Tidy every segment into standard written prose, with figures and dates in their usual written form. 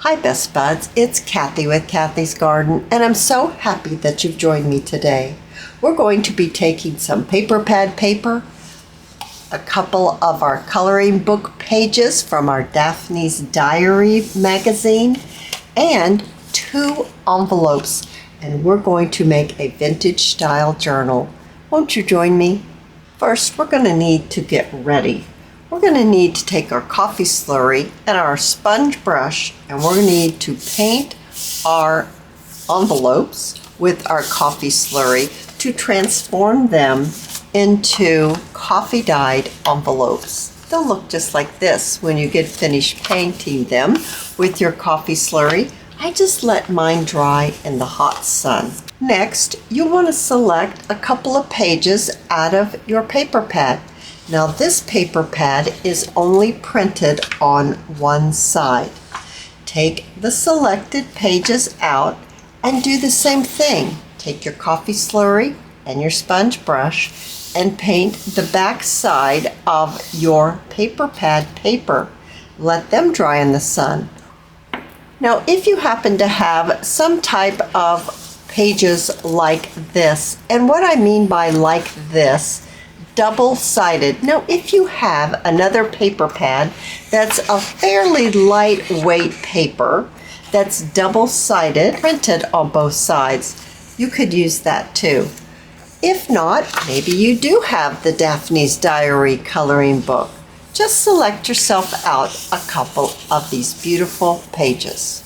Hi Best Buds, it's Cathy with Cathy's Garden, and I'm so happy that you've joined me today. We're going to be taking some paper pad paper, a couple of our coloring book pages from our Daphne's Diary magazine, and 2 envelopes, and we're going to make a vintage style journal. Won't you join me? First, we're going to need to get ready. We're going to need to take our coffee slurry and our sponge brush, and we're going to need to paint our envelopes with our coffee slurry to transform them into coffee dyed envelopes. They'll look just like this when you get finished painting them with your coffee slurry. I just let mine dry in the hot sun. Next, you want to select a couple of pages out of your paper pad. Now this paper pad is only printed on one side. Take the selected pages out and do the same thing. Take your coffee slurry and your sponge brush and paint the back side of your paper pad paper. Let them dry in the sun. Now if you happen to have some type of pages like this, and what I mean by like this, double-sided. Now if you have another paper pad that's a fairly lightweight paper that's double-sided, printed on both sides, you could use that too. If not, maybe you do have the Daphne's Diary coloring book. Just select yourself out a couple of these beautiful pages.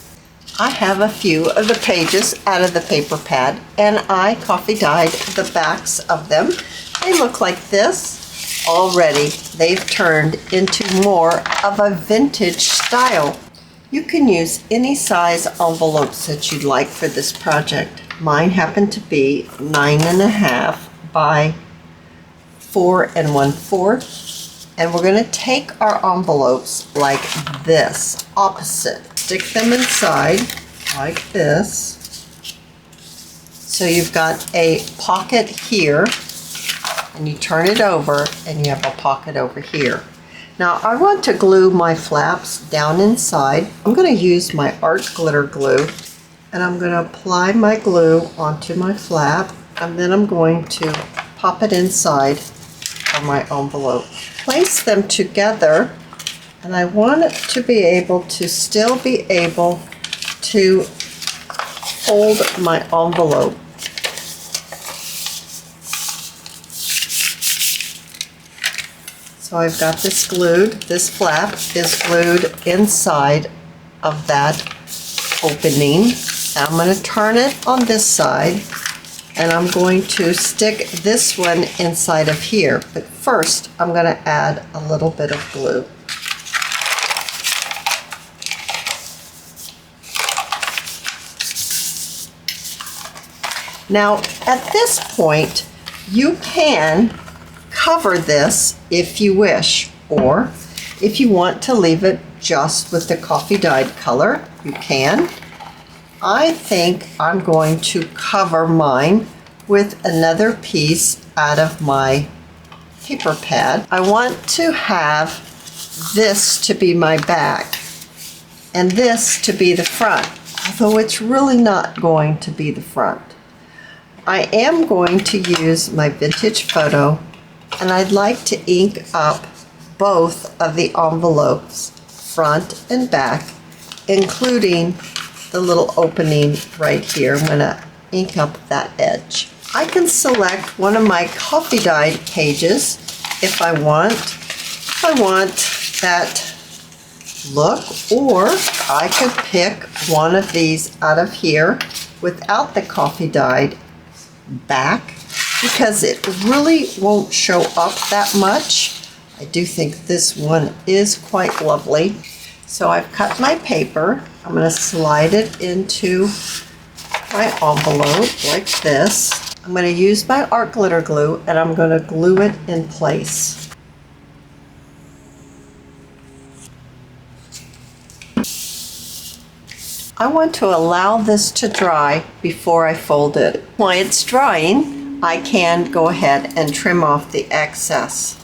I have a few of the pages out of the paper pad, and I coffee dyed the backs of them. They look like this. Already they've turned into more of a vintage style. You can use any size envelopes that you'd like for this project. Mine happen to be 9.5 by 4 1/4. And we're going to take our envelopes like this, opposite. Stick them inside like this. So you've got a pocket here, and you turn it over and you have a pocket over here. Now I want to glue my flaps down inside. I'm going to use my art glitter glue, and I'm going to apply my glue onto my flap, and then I'm going to pop it inside of my envelope. Place them together, and I want it to be able to still be able to hold my envelope. So I've got this glued. This flap is glued inside of that opening. I'm going to turn it on this side, and I'm going to stick this one inside of here. But first, I'm going to add a little bit of glue. Now, at this point, you can cover this if you wish, or if you want to leave it just with the coffee dyed color, you can. I think I'm going to cover mine with another piece out of my paper pad. I want to have this to be my back and this to be the front, although it's really not going to be the front. I am going to use my vintage photo, and I'd like to ink up both of the envelopes, front and back, including the little opening right here. I'm going to ink up that edge. I can select one of my coffee dyed pages if I want. If I want that look, or I could pick one of these out of here without the coffee dyed back, because it really won't show up that much. I do think this one is quite lovely. So I've cut my paper. I'm going to slide it into my envelope like this. I'm going to use my art glitter glue, and I'm going to glue it in place. I want to allow this to dry before I fold it. While it's drying, I can go ahead and trim off the excess.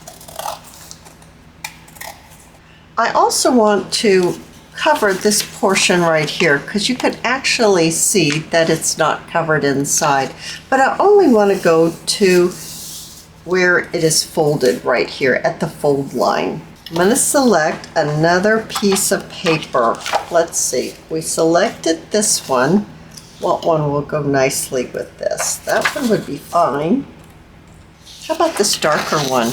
I also want to cover this portion right here because you can actually see that it's not covered inside. But I only want to go to where it is folded right here at the fold line. I'm going to select another piece of paper. Let's see, we selected this one. What one will go nicely with this? That one would be fine. How about this darker one?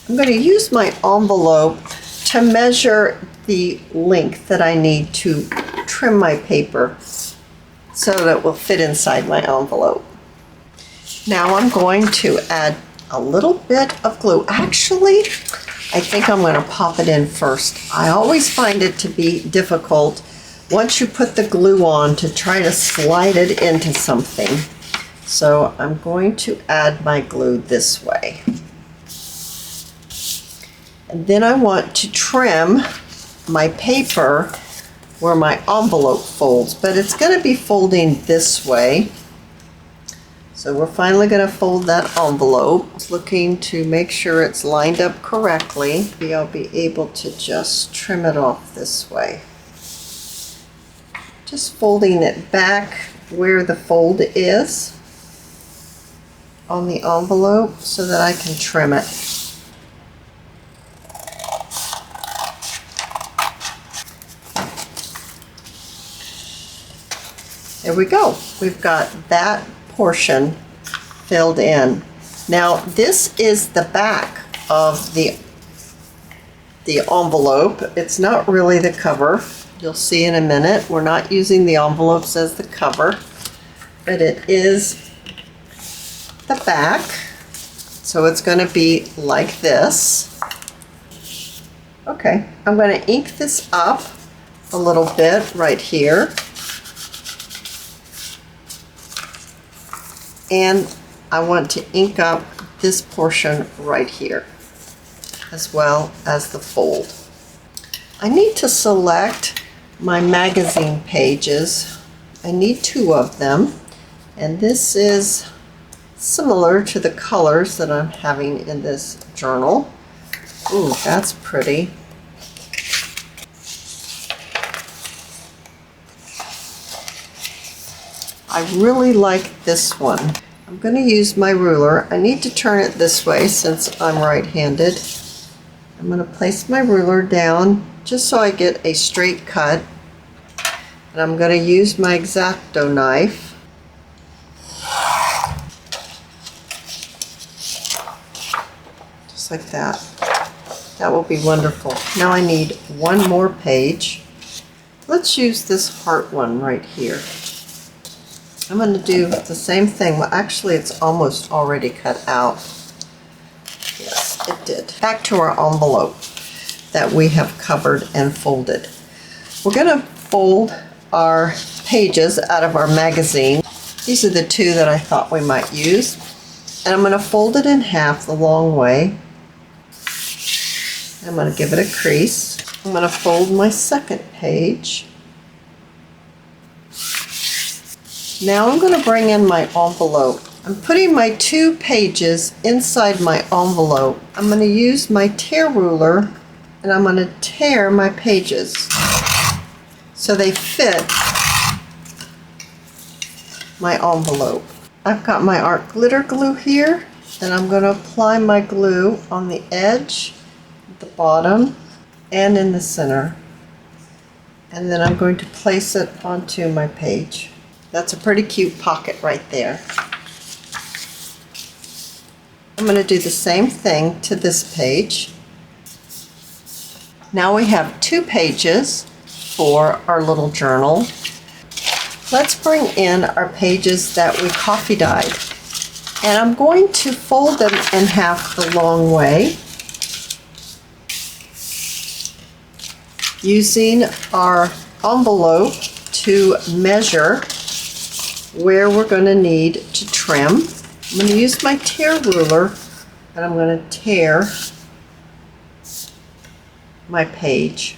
I'm going to use my envelope to measure the length that I need to trim my paper so that it will fit inside my envelope. Now I'm going to add a little bit of glue. Actually, I think I'm going to pop it in first. I always find it to be difficult once you put the glue on to try to slide it into something. So I'm going to add my glue this way. And then I want to trim my paper where my envelope folds, but it's going to be folding this way. So we're finally going to fold that envelope. Looking to make sure it's lined up correctly. Maybe I'll be able to just trim it off this way. Just folding it back where the fold is on the envelope so that I can trim it. There we go. We've got that portion filled in. Now this is the back of the envelope. It's not really the cover. You'll see in a minute. We're not using the envelopes as the cover, but it is the back. So it's going to be like this. Okay, I'm going to ink this up a little bit right here. And I want to ink up this portion right here, as well as the fold. I need to select my magazine pages. I need 2 of them, and this is similar to the colors that I'm having in this journal. Ooh, that's pretty. I really like this one. I'm going to use my ruler. I need to turn it this way since I'm right-handed. I'm going to place my ruler down just so I get a straight cut. And I'm going to use my X-Acto knife. Just like that. That will be wonderful. Now I need one more page. Let's use this heart one right here. I'm going to do the same thing. Well, actually, it's almost already cut out. Yes, it did. Back to our envelope that we have covered and folded. We're going to fold our pages out of our magazine. These are the 2 that I thought we might use. And I'm going to fold it in half the long way. I'm going to give it a crease. I'm going to fold my second page. Now I'm going to bring in my envelope. I'm putting my 2 pages inside my envelope. I'm going to use my tear ruler and I'm going to tear my pages so they fit my envelope. I've got my art glitter glue here, and I'm going to apply my glue on the edge, the bottom, and in the center. And then I'm going to place it onto my page. That's a pretty cute pocket right there. I'm going to do the same thing to this page. Now we have 2 pages for our little journal. Let's bring in our pages that we coffee dyed. And I'm going to fold them in half the long way, using our envelope to measure where we're going to need to trim. I'm going to use my tear ruler and I'm going to tear my page.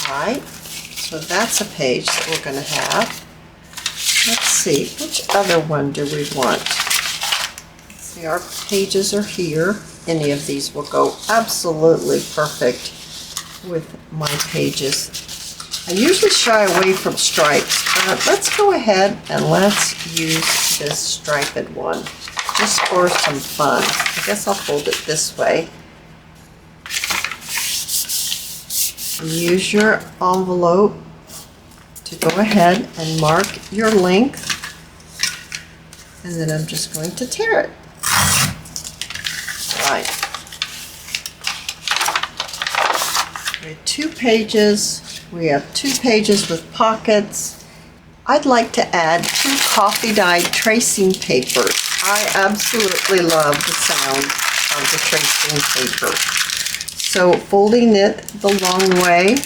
Alright, so that's a page that we're going to have. Let's see, which other one do we want? See, our pages are here. Any of these will go absolutely perfect with my pages. I usually shy away from stripes, but let's go ahead and let's use this striped one just for some fun. I guess I'll fold it this way. Use your envelope to go ahead and mark your length, and then I'm just going to tear it. Right. We have 2 pages. We have 2 pages with pockets. I'd like to add 2 coffee dyed tracing papers. I absolutely love the sound of the tracing paper. So folding it the long way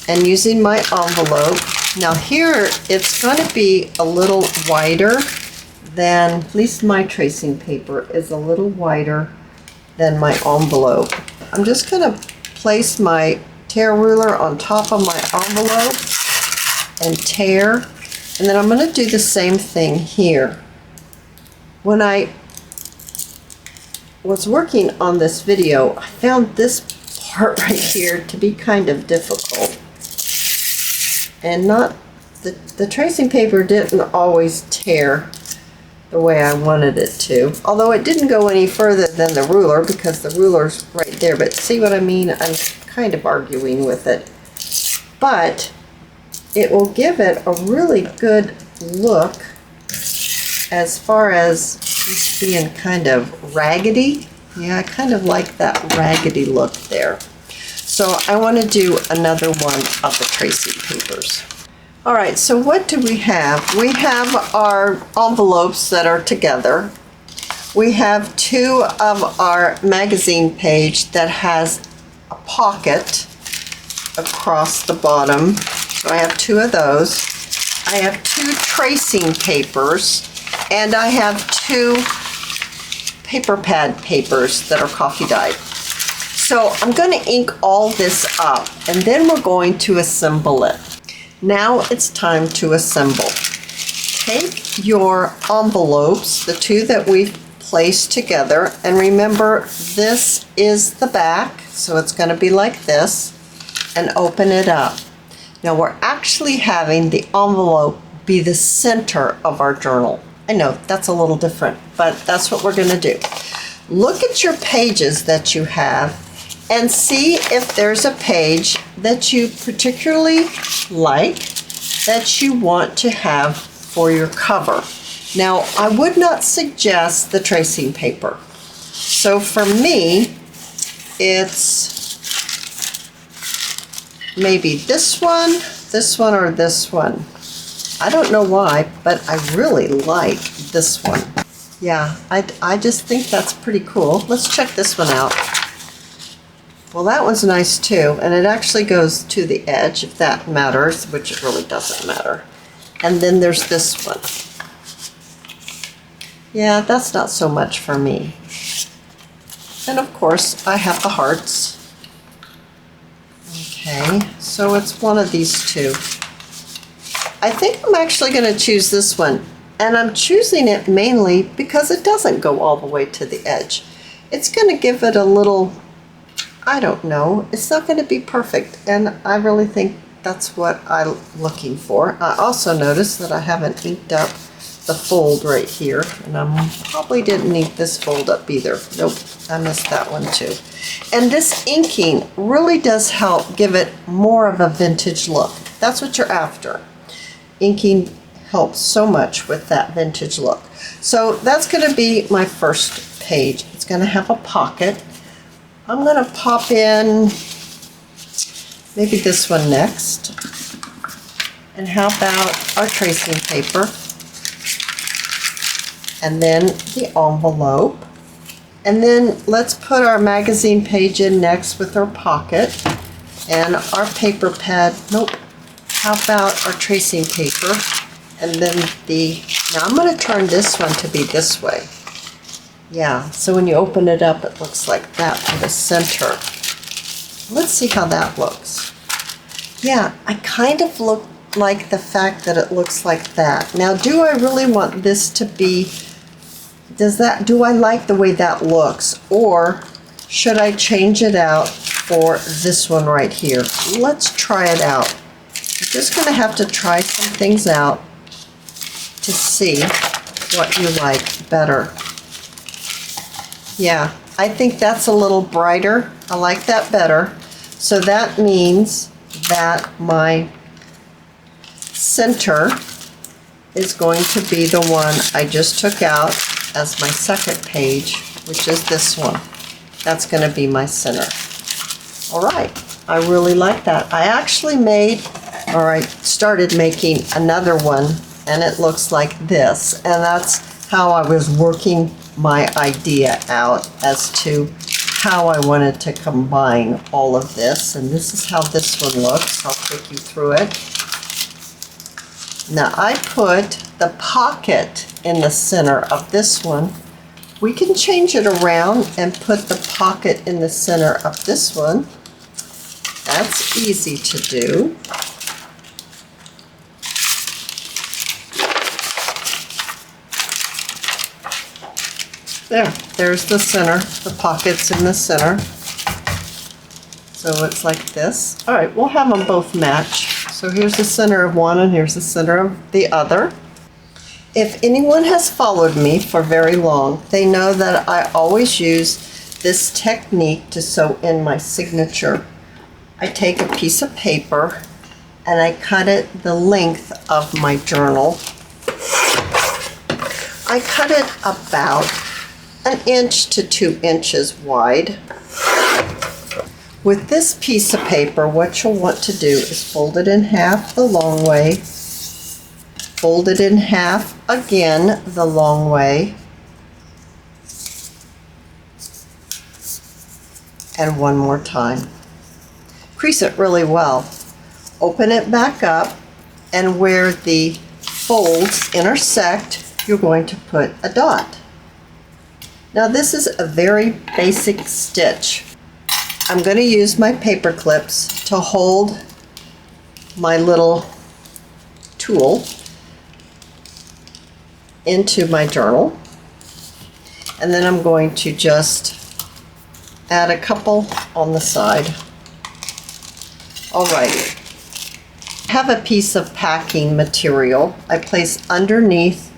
and using my envelope. Now here it's going to be a little wider than, at least my tracing paper is a little wider than my envelope. I'm just going to place my tear ruler on top of my envelope and tear, and then I'm going to do the same thing here. When I was working on this video, I found this part right here to be kind of difficult, and the tracing paper didn't always tear the way I wanted it to, although it didn't go any further than the ruler because the ruler's right there. But see what I mean? I'm kind of arguing with it, but it will give it a really good look as far as just being kind of raggedy. Yeah, I kind of like that raggedy look there. So I want to do another one of the tracing papers. All right, so what do we have? We have our envelopes that are together. We have 2 of our magazine page that has a pocket across the bottom. So I have 2 of those. I have 2 tracing papers, and I have 2 paper pad papers that are coffee dyed. So I'm going to ink all this up, and then we're going to assemble it. Now it's time to assemble. Take your envelopes, the 2 that we've placed together, and remember this is the back, so it's going to be like this, and open it up. Now we're actually having the envelope be the center of our journal. I know that's a little different, but that's what we're going to do. Look at your pages that you have and see if there's a page that you particularly like that you want to have for your cover. Now, I would not suggest the tracing paper. So for me, it's maybe this one, or this one. I don't know why, but I really like this one. Yeah, I just think that's pretty cool. Let's check this one out. Well, that one's nice too, and it actually goes to the edge, if that matters, which it really doesn't matter. And then there's this one. Yeah, that's not so much for me. And of course, I have the hearts. Okay, so it's one of these 2. I think I'm actually going to choose this one, and I'm choosing it mainly because it doesn't go all the way to the edge. It's going to give it a little, I don't know, it's not going to be perfect, and I really think that's what I'm looking for. I also noticed that I haven't inked up the fold right here, and I probably didn't ink this fold up either. Nope, I missed that one too. And this inking really does help give it more of a vintage look. That's what you're after. Inking helps so much with that vintage look. So that's going to be my first page. It's going to have a pocket. I'm going to pop in maybe this one next. And how about our tracing paper? And then the envelope. And then let's put our magazine page in next with our pocket. And our paper pad, nope. How about our tracing paper? And then now I'm going to turn this one to be this way. Yeah, so when you open it up, it looks like that for the center. Let's see how that looks. Yeah, I kind of like the fact that it looks like that. Now, do I really want this to be, do I like the way that looks? Or should I change it out for this one right here? Let's try it out. I'm just gonna have to try some things out to see what you like better. Yeah, I think that's a little brighter. I like that better. So that means that my center is going to be the one I just took out as my second page, which is this one. That's going to be my center. All right, I really like that. I actually started making another one, and it looks like this, and that's how I was working my idea out as to how I wanted to combine all of this. And this is how this one looks. I'll take you through it. Now I put the pocket in the center of this one. We can change it around and put the pocket in the center of this one. That's easy to do. There's the center, the pocket's in the center. So it's like this. All right, we'll have them both match. So here's the center of one and here's the center of the other. If anyone has followed me for very long, they know that I always use this technique to sew in my signature. I take a piece of paper and I cut it the length of my journal. I cut it about 1 inch to 2 inches wide. With this piece of paper, what you'll want to do is fold it in half the long way, fold it in half again the long way, and one more time. Crease it really well. Open it back up, and where the folds intersect, you're going to put a dot. Now this is a very basic stitch. I'm going to use my paper clips to hold my little tool into my journal, and then I'm going to just add a couple on the side. All right, I have a piece of packing material I place underneath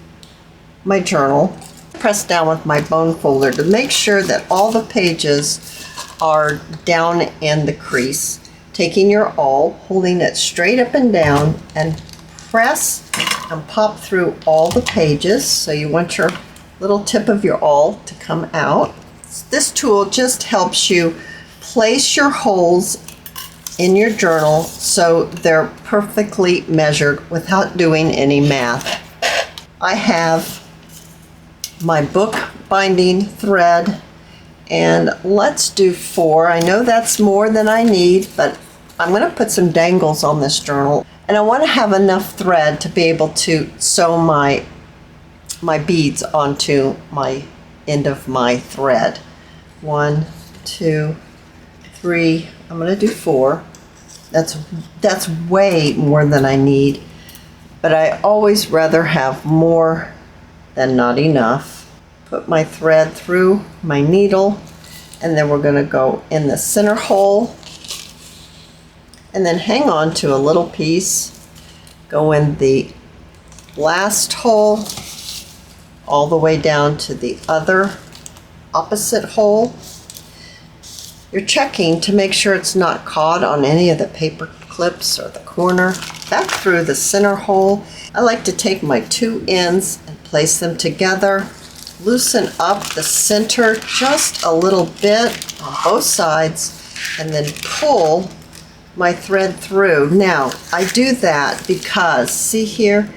my journal. Press down with my bone folder to make sure that all the pages are down in the crease. Taking your awl, holding it straight up and down, and press and pop through all the pages. So you want your little tip of your awl to come out. This tool just helps you place your holes in your journal so they're perfectly measured without doing any math. I have my book binding thread, and let's do 4. I know that's more than I need, but I'm going to put some dangles on this journal, and I want to have enough thread to be able to sew my beads onto my end of my thread. 1, 2, 3. I'm going to do 4. That's way more than I need, but I always rather have more than not enough. Put my thread through my needle, and then we're going to go in the center hole, and then hang on to a little piece, go in the last hole, all the way down to the other opposite hole. You're checking to make sure it's not caught on any of the paper clips or the corner. Back through the center hole. I like to take my 2 ends and place them together. Loosen up the center just a little bit on both sides, and then pull my thread through. Now, I do that because, see here,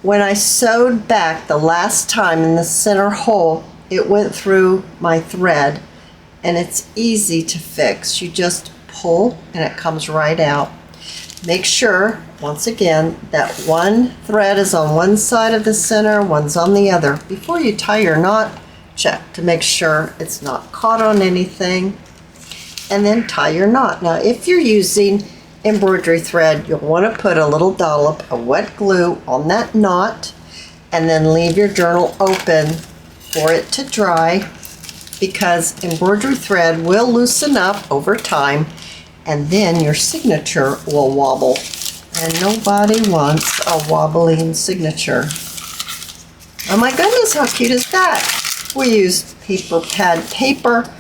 when I sewed back the last time in the center hole, it went through my thread, and it's easy to fix. You just pull and it comes right out. Make sure, once again, that one thread is on one side of the center, one's on the other. Before you tie your knot, check to make sure it's not caught on anything, and then tie your knot. Now, if you're using embroidery thread, you'll want to put a little dollop of wet glue on that knot and then leave your journal open for it to dry, because embroidery thread will loosen up over time and then your signature will wobble. And nobody wants a wobbling signature. Oh my goodness, how cute is that? We used paper pad paper.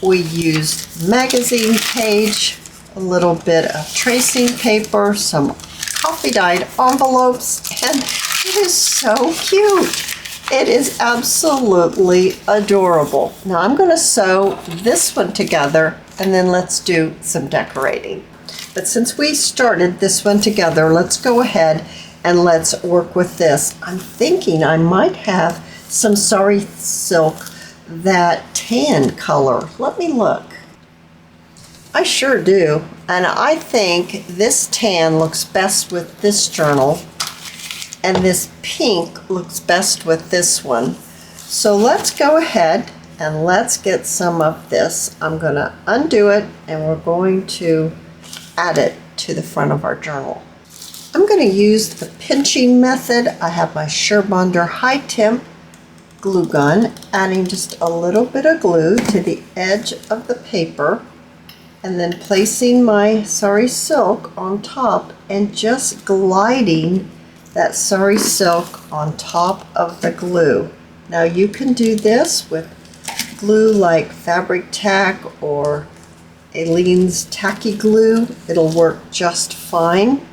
We used magazine page, a little bit of tracing paper, some coffee dyed envelopes, and it is so cute. It is absolutely adorable. Now I'm going to sew this one together and then let's do some decorating. But since we started this one together, let's go ahead and let's work with this. I'm thinking I might have some Sari silk, that tan color. Let me look. I sure do. And I think this tan looks best with this journal, and this pink looks best with this one. So let's go ahead and let's get some of this. I'm going to undo it and we're going to add it to the front of our journal. I'm going to use the pinching method. I have my Sherbonder high temp glue gun, adding just a little bit of glue to the edge of the paper and then placing my Sari silk on top and just gliding that Sari silk on top of the glue. Now you can do this with glue like fabric tack or Aleene's tacky glue. It'll work just fine.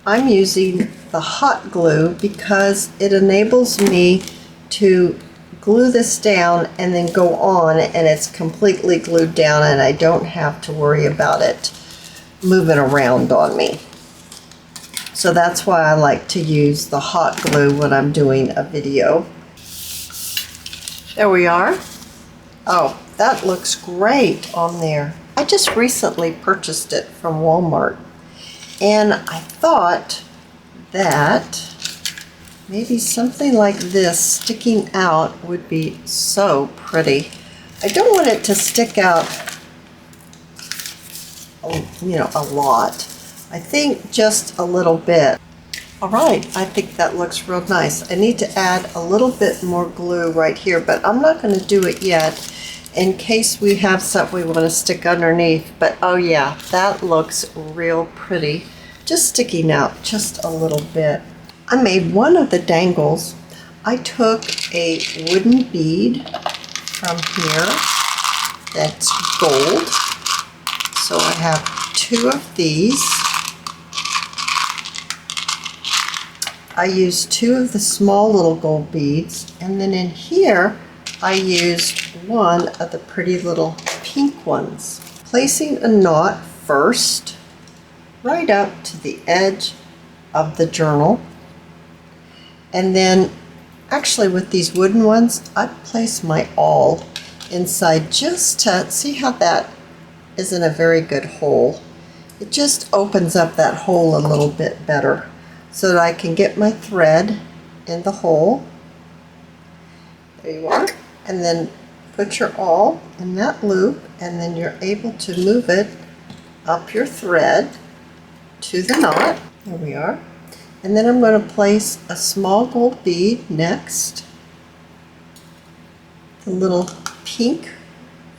I'm using the hot glue because it enables me to glue this down and then go on, and it's completely glued down and I don't have to worry about it moving around on me. So that's why I like to use the hot glue when I'm doing a video. There we are. Oh, that looks great on there. I just recently purchased it from Walmart, and I thought that maybe something like this sticking out would be so pretty. I don't want it to stick out, a lot. I think just a little bit. All right, I think that looks real nice. I need to add a little bit more glue right here, but I'm not going to do it yet in case we have something we want to stick underneath. But oh yeah, that looks real pretty. Just sticking out just a little bit. I made one of the dangles. I took a wooden bead from here that's gold. So I have 2 of these. I used 2 of the small little gold beads, and then in here I used 1 of the pretty little pink ones. Placing a knot first right up to the edge of the journal, and then actually with these wooden ones I place my awl inside just to see how that isn't a very good hole. It just opens up that hole a little bit better so that I can get my thread in the hole. There you are. And then put your awl in that loop, and then you're able to move it up your thread to the knot. There we are. And then I'm going to place a small gold bead next, the little pink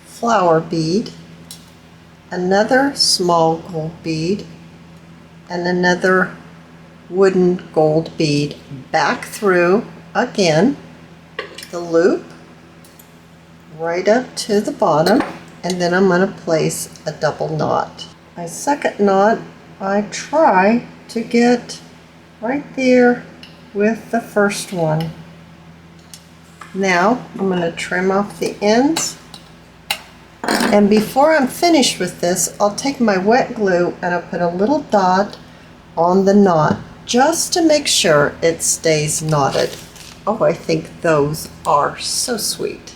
flower bead, another small gold bead, and another wooden gold bead back through again the loop right up to the bottom, and then I'm going to place a double knot. My second knot I try to get right there with the first one. Now I'm going to trim off the ends, and before I'm finished with this I'll take my wet glue and I'll put a little dot on the knot just to make sure it stays knotted. Oh, I think those are so sweet.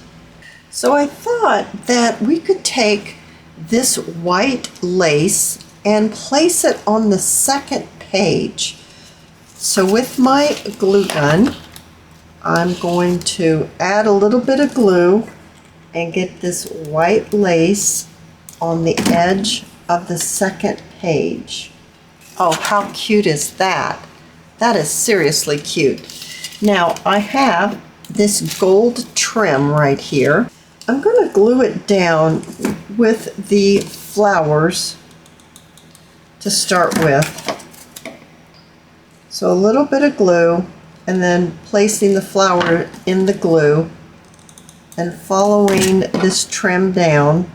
So I thought that we could take this white lace and place it on the second page. So with my glue gun, I'm going to add a little bit of glue and get this white lace on the edge of the second page. Oh, how cute is that? That is seriously cute. Now I have this gold trim right here. I'm going to glue it down with the flowers to start with. So a little bit of glue and then placing the flower in the glue and following this trim down.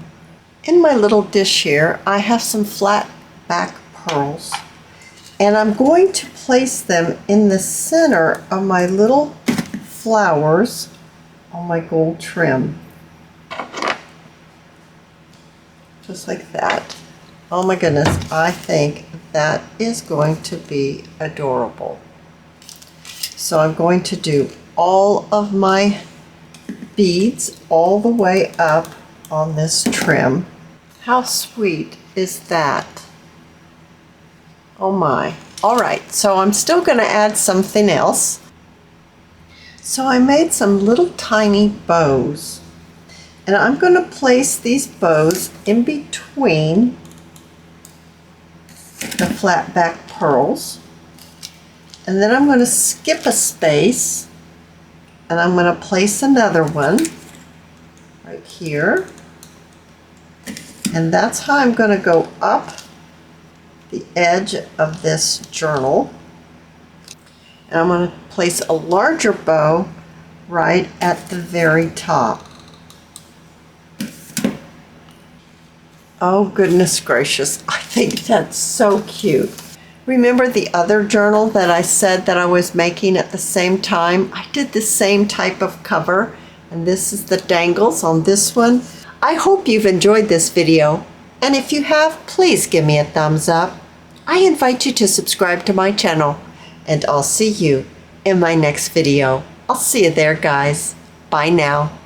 In my little dish here, I have some flat back pearls, and I'm going to place them in the center of my little flowers on my gold trim. Just like that. Oh my goodness, I think that is going to be adorable. So I'm going to do all of my beads all the way up on this trim. How sweet is that? Oh my. Alright, so I'm still going to add something else. So I made some little tiny bows. And I'm going to place these bows in between the flat back pearls. And then I'm going to skip a space and I'm going to place another one right here. And that's how I'm going to go up the edge of this journal. And I'm going to place a larger bow right at the very top. Oh goodness gracious, I think that's so cute. Remember the other journal that I said that I was making at the same time? I did the same type of cover, and this is the dangles on this one. I hope you've enjoyed this video, and if you have, please give me a thumbs up. I invite you to subscribe to my channel, and I'll see you in my next video. I'll see you there, guys. Bye now.